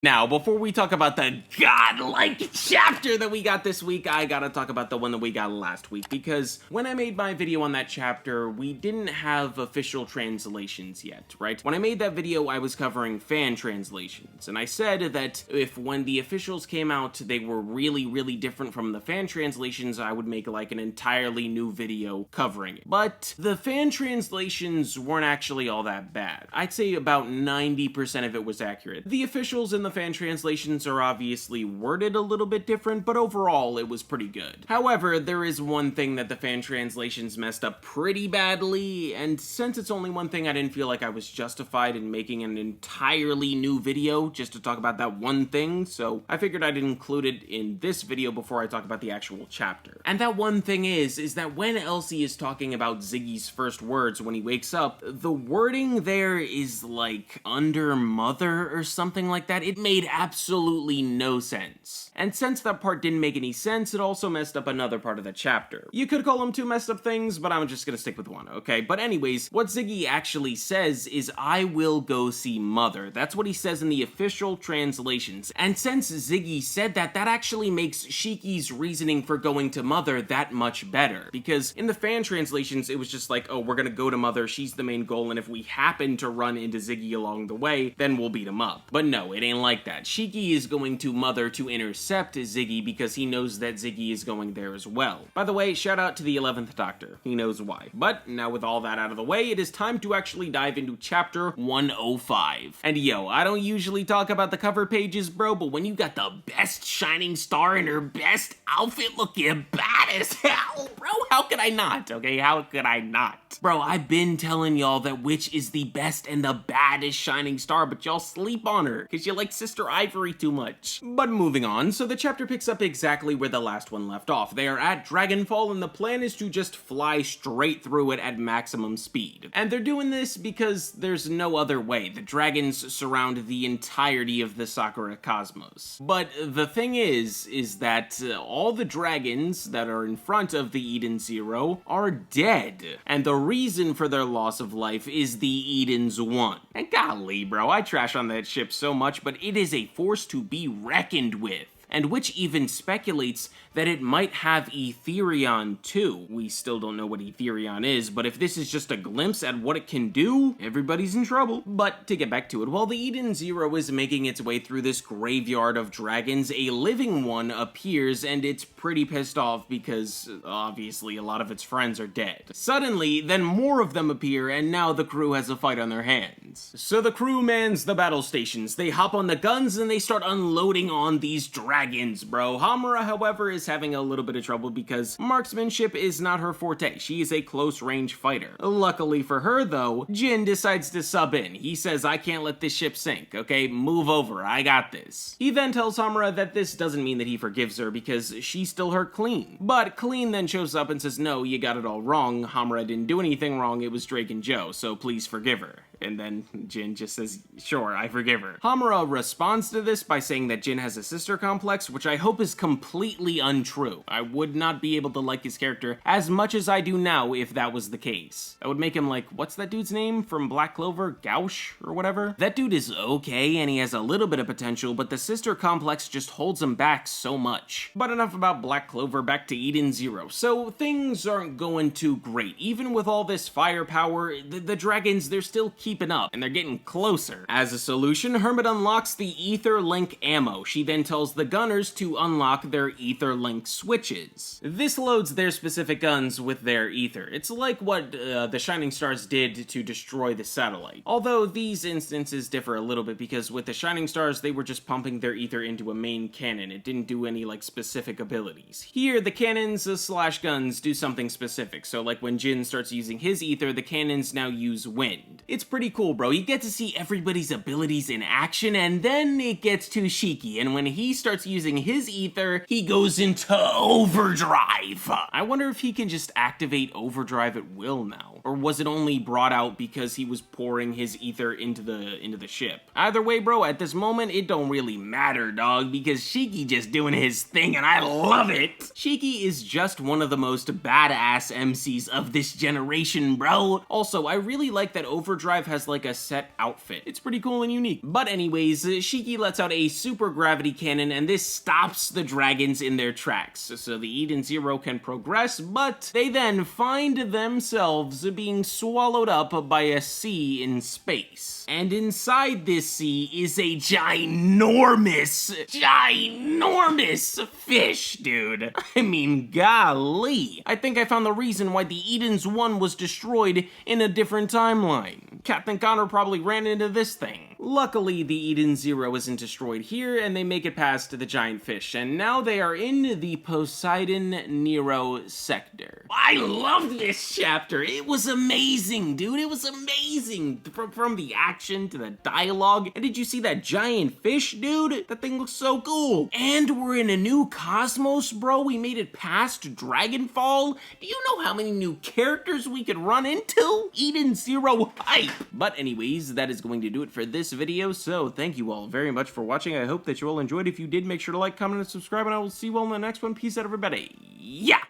Now, before we talk about the godlike chapter that we got this week, I gotta talk about the one that we got last week, because when I made my video on that chapter, we didn't have official translations yet, right? When I made that video, I was covering fan translations, and I said that if when the officials came out, they were really different from the fan translations, I would make like an entirely new video covering it. But the fan translations weren't actually all that bad. I'd say about 90% of it was accurate. The officials in the fan translations are obviously worded a little bit different, but overall it was pretty good. However, there is one thing that the fan translations messed up pretty badly, and since it's only one thing, I didn't feel like I was justified in making an entirely new video just to talk about that one thing, so I figured I'd include it in this video before I talk about the actual chapter. And that one thing is that when Elsie is talking about Ziggy's first words when he wakes up, the wording there is like under mother or something like that. It made absolutely no sense. And since that part didn't make any sense, it also messed up another part of the chapter. You could call them two messed up things, but I'm just gonna stick with one, okay? But anyways, what Ziggy actually says is, I will go see mother. That's what he says in the official translations. And since Ziggy said that, that actually makes Shiki's reasoning for going to mother that much better. Because in the fan translations, it was just like, oh, we're gonna go to mother, she's the main goal, and if we happen to run into Ziggy along the way, then we'll beat him up. But no, it ain't like that. Shiki is going to mother to intercept Ziggy because he knows that Ziggy is going there as well. By the way, shout out to the 11th Doctor. He knows why. But now with all that out of the way, it is time to actually dive into chapter 105. And yo, I don't usually talk about the cover pages, bro, but when you got the best shining star in her best outfit looking bad as hell, bro, how could I not? Okay, how could I not? Bro, I've been telling y'all that which is the best and the baddest shining star, but y'all sleep on her because you like Sister Ivory too much. But moving on, so the chapter picks up exactly where the last one left off. They are at Dragonfall, and the plan is to just fly straight through it at maximum speed. And they're doing this because there's no other way. The dragons surround the entirety of the Sakura cosmos. But the thing is that all the dragons that are in front of the Eden Zero are dead. And the reason for their loss of life is the Eden's One. And golly, bro, I trash on that ship so much, but it is a force to be reckoned with. And which even speculates that it might have Etherion too. We still don't know what Etherion is, but if this is just a glimpse at what it can do, everybody's in trouble. But to get back to it, while the Eden Zero is making its way through this graveyard of dragons, a living one appears, and it's pretty pissed off because obviously a lot of its friends are dead. Suddenly, then more of them appear, and now the crew has a fight on their hands. So the crew mans the battle stations. They hop on the guns and they start unloading on these dragons, bro. Hamura, however, is having a little bit of trouble because marksmanship is not her forte. She is a close-range fighter. Luckily for her, though, Jinn decides to sub in. He says, I can't let this ship sink, okay? Move over, I got this. He then tells Hamura that this doesn't mean that he forgives her because she still hurt Clean. But Clean then shows up and says, no, you got it all wrong. Hamura didn't do anything wrong, it was Drake and Joe, so please forgive her. And then Jinn just says, sure, I forgive her. Hamura responds to this by saying that Jinn has a sister complex, which I hope is completely untrue. I would not be able to like his character as much as I do now if that was the case. That would make him like, what's that dude's name from Black Clover? Gauche or whatever? That dude is okay and he has a little bit of potential, but the sister complex just holds him back so much. But enough about Black Clover, back to Eden Zero. So things aren't going too great. Even with all this firepower, the dragons, they're still keeping up, and they're getting closer. As a solution, Hermit unlocks the Ether Link ammo. She then tells the gunners to unlock their Ether Link switches. This loads their specific guns with their ether. It's like what the Shining Stars did to destroy the satellite. Although these instances differ a little bit because with the Shining Stars, they were just pumping their ether into a main cannon. It didn't do any like specific abilities. Here, the cannons slash guns do something specific. So like when Jinn starts using his ether, the cannons now use wind. It's pretty cool, bro. You get to see everybody's abilities in action, and then it gets to Shiki, and when he starts using his ether, he goes into Overdrive. I wonder if he can just activate Overdrive at will now, or was it only brought out because he was pouring his ether into the ship? Either way, bro, at this moment, it don't really matter, dog, because Shiki just doing his thing, and I love it. Shiki is just one of the most badass MCs of this generation, bro. Also, I really like that Overdrive has like a set outfit. It's pretty cool and unique. But anyways, Shiki lets out a super gravity cannon, and this stops the dragons in their tracks, so the Eden Zero can progress, but they then find themselves being swallowed up by a sea in space. And inside this sea is a ginormous fish, dude. I mean, golly. I think I found the reason why the Eden's 1 was destroyed in a different timeline. Captain Connor probably ran into this thing. Luckily, the Eden Zero isn't destroyed here, and they make it past the giant fish, and now they are in the Poseidon Nero sector. I loved this chapter. It was amazing, dude. It was amazing. From the action to the dialogue. And did you see that giant fish, dude? That thing looks so cool. And we're in a new cosmos, bro. We made it past Dragonfall. Do you know how many new characters we could run into? Eden Zero hype. But anyways, that is going to do it for this video, so thank you all very much for watching. I hope that you all enjoyed. If you did, make sure to like, comment, and subscribe, and I will see you all in the next one. Peace out, everybody. Yeah!